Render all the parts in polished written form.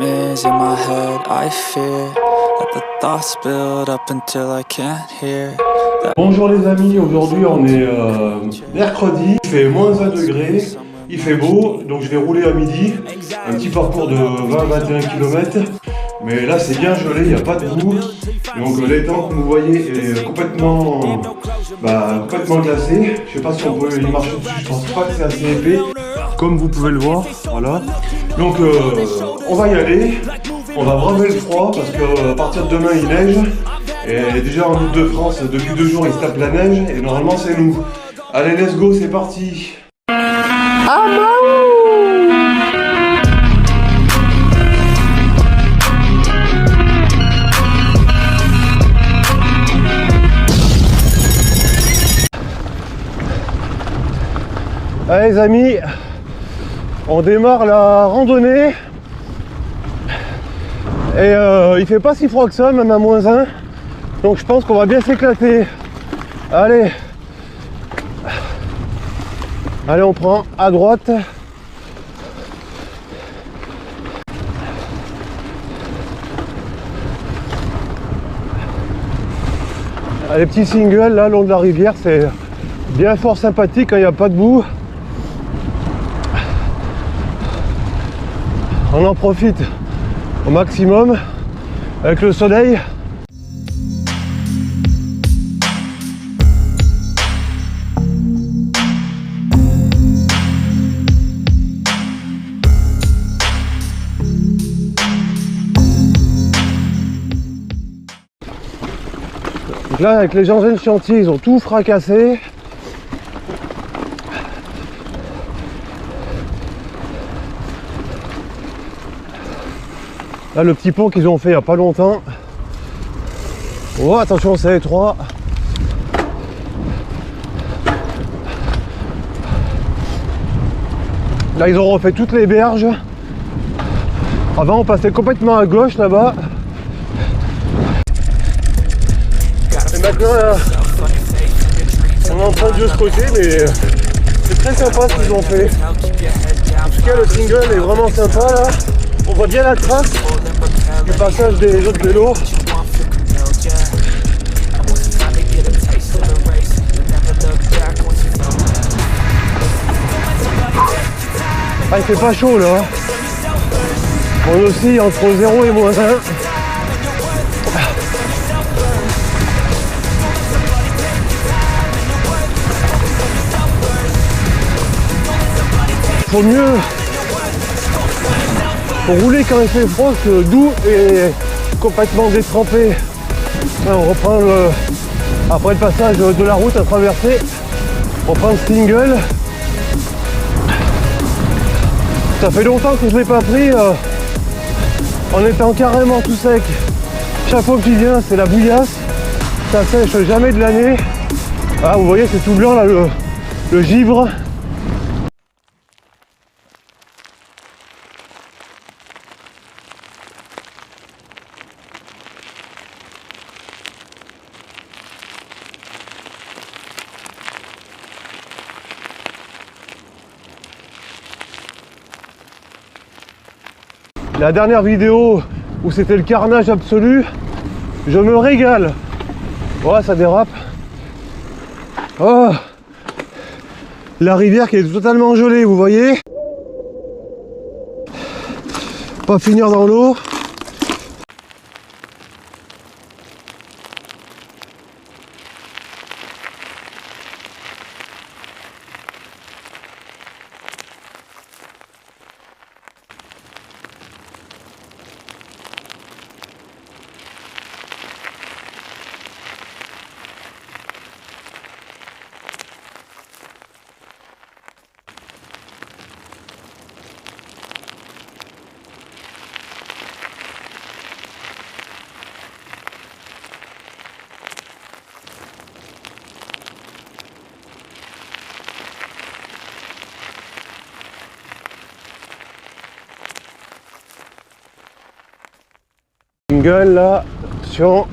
nightmares in my head, I fear that the thoughts build up until I can't hear. Bonjour les amis, aujourd'hui on est mercredi, il fait moins 1 degré, il fait beau, donc je vais rouler à midi, un petit parcours de 20-21 km, mais là c'est bien gelé, il n'y a pas de boue, donc l'étang que vous voyez est complètement glacé, je sais pas si on peut y marcher dessus, je pense pas que c'est assez épais, comme vous pouvez le voir, voilà. Donc on va y aller, on va braver le froid parce que à partir de demain il neige. Et déjà en Île-de-France, depuis 2 jours, il se tape la neige et normalement c'est nous. Allez, let's go, c'est parti. Allez les amis, on démarre la randonnée. Et il fait pas si froid que ça, même à -1. Donc je pense qu'on va bien s'éclater. Allez. Allez, on prend à droite. Les petits singles là, long de la rivière, c'est bien fort sympathique quand il n'y a pas de boue. On en profite au maximum avec le soleil. Donc là avec les engins de chantier ils ont tout fracassé. Là le petit pont qu'ils ont fait il n'y a pas longtemps. Oh attention c'est étroit. Là ils ont refait toutes les berges. Avant on passait complètement à gauche là-bas. Et maintenant là, on emprunte de ce côté, mais c'est très sympa ce qu'ils ont fait. En tout cas le single est vraiment sympa là. On voit bien la trace du passage des autres vélos. Ah, il fait pas chaud là. On oscille entre 0 et -1. Faut mieux rouler quand il fait froid que doux et complètement détrempé. Là, on reprend après le passage de la route à traverser, on prend le single. Ça fait longtemps que je ne l'ai pas pris en étant carrément tout sec. Chaque fois qu'il vient c'est la bouillasse, ça sèche jamais de l'année. Ah, vous voyez c'est tout blanc là le givre. La dernière vidéo où c'était le carnage absolu, je me régale. Ouais, ça dérape. Oh, la rivière qui est totalement gelée, vous voyez. Pas finir dans l'eau. Single là, attention.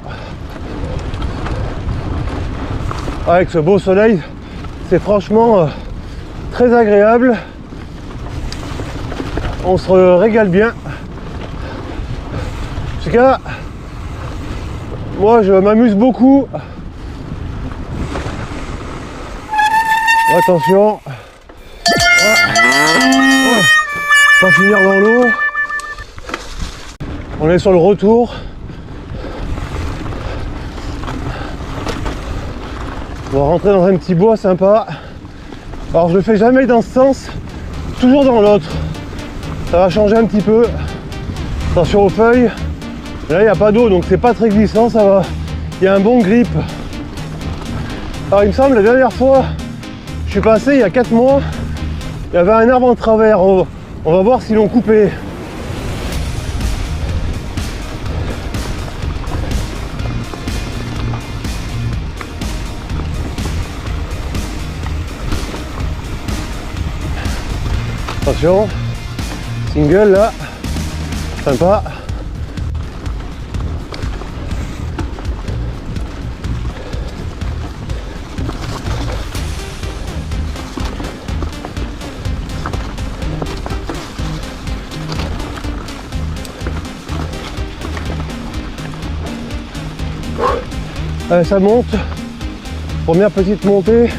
Avec ce beau soleil, c'est franchement très agréable. On se régale bien. tout cas, moi je m'amuse beaucoup. Attention. Pas finir dans l'eau. On est sur le retour. On va rentrer dans un petit bois sympa. Alors je le fais jamais dans ce sens, toujours dans l'autre. Ça va changer un petit peu. Attention aux feuilles. Là il n'y a pas d'eau donc c'est pas très glissant, ça va. Il y a un bon grip. Alors il me semble la dernière fois je suis passé il y a 4 mois, il y avait un arbre en travers. On va voir s'ils l'ont coupé. Attention, single là, sympa. Allez, ça monte, première petite montée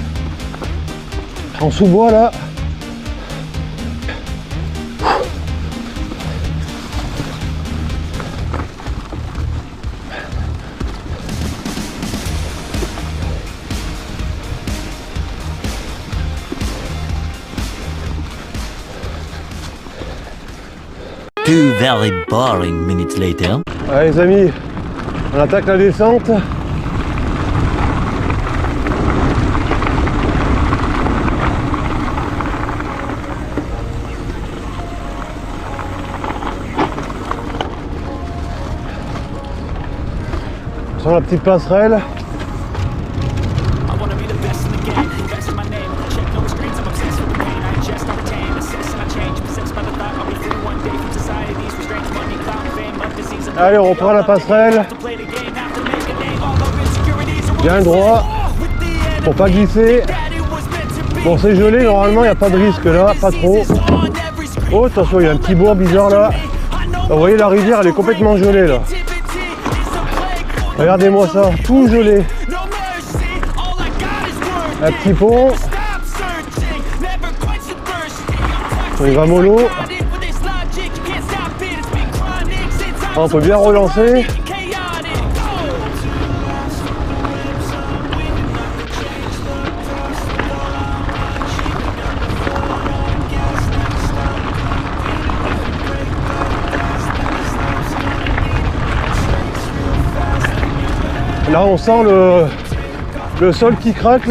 en sous-bois là. Two very boring minutes later. Allez les amis, on attaque la descente. Sur la petite passerelle. Allez, on reprend la passerelle. Bien droit. Pour pas glisser. Bon, c'est gelé, normalement, il n'y a pas de risque là, pas trop. Oh, attention, il y a un petit bois bizarre là. Vous voyez, la rivière, elle est complètement gelée là. Regardez-moi ça, tout gelé. Un petit pont. On va mollo. On peut bien relancer. Là on sent le sol qui craque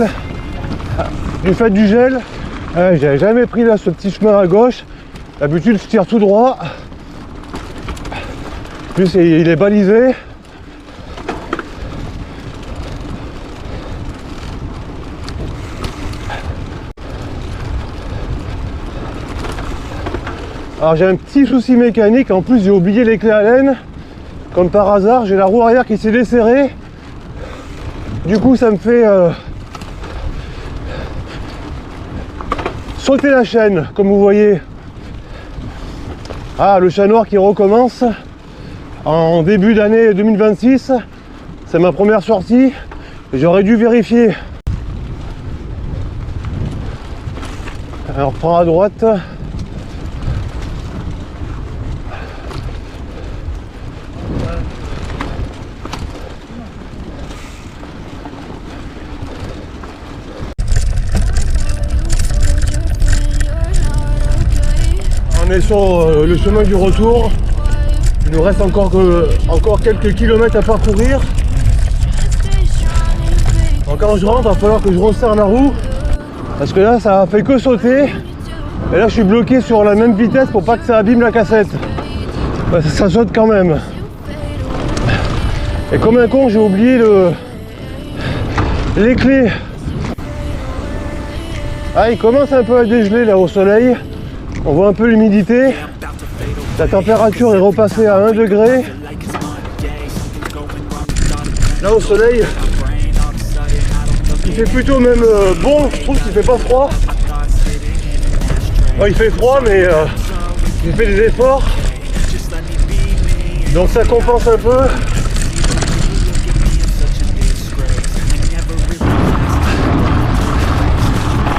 du fait du gel. J'avais jamais pris là ce petit chemin à gauche. D'habitude je tire tout droit. En plus il est balisé. Alors j'ai un petit souci mécanique, en plus j'ai oublié les clés à laine. Comme par hasard, j'ai la roue arrière qui s'est desserrée. Du coup ça me fait sauter la chaîne, comme vous voyez. Ah, le chat noir qui recommence en début d'année 2026. C'est ma première sortie. J'aurais dû vérifier. Alors, on reprend à droite. On est sur le chemin du retour. Il nous reste encore quelques kilomètres à parcourir. Donc quand je rentre, il va falloir que je resserre la roue. Parce que là, ça a fait que sauter. Et là, je suis bloqué sur la même vitesse pour pas que ça abîme la cassette. Ouais, ça saute quand même. Et comme un con, j'ai oublié les clés. Ah, il commence un peu à dégeler là au soleil. On voit un peu l'humidité. La température est repassée à 1 degré. Là au soleil, il fait plutôt même bon, je trouve qu'il fait pas froid. Oh, il fait froid mais il fait des efforts. Donc ça compense un peu.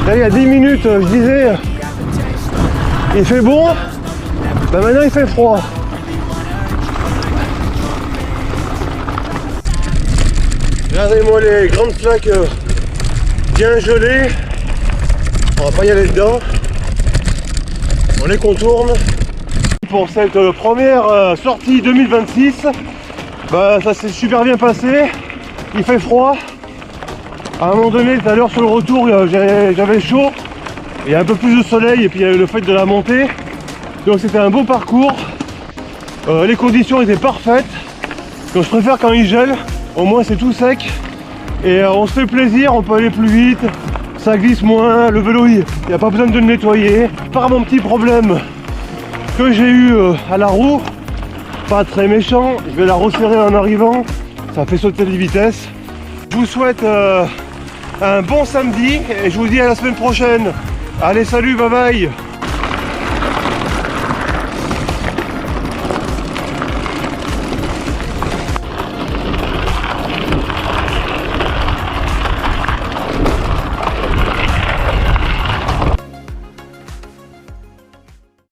Là il y a 10 minutes je disais il fait bon, ben maintenant il fait froid. Regardez-moi les grandes flaques bien gelées. On va pas y aller dedans. On les contourne. Pour cette première sortie 2026, bah, ça s'est super bien passé. Il fait froid. À un moment donné, tout à l'heure sur le retour, j'avais chaud. Il y a un peu plus de soleil et puis il y a eu le fait de la montée. Donc c'était un beau parcours. Les conditions étaient parfaites. Donc je préfère quand il gèle. Au moins c'est tout sec. Et on se fait plaisir, on peut aller plus vite. Ça glisse moins, le vélo il n'y a pas besoin de le nettoyer. Par mon petit problème que j'ai eu à la roue, pas très méchant, je vais la resserrer en arrivant, ça fait sauter les vitesses. Je vous souhaite un bon samedi et je vous dis à la semaine prochaine. Allez, salut, bye bye.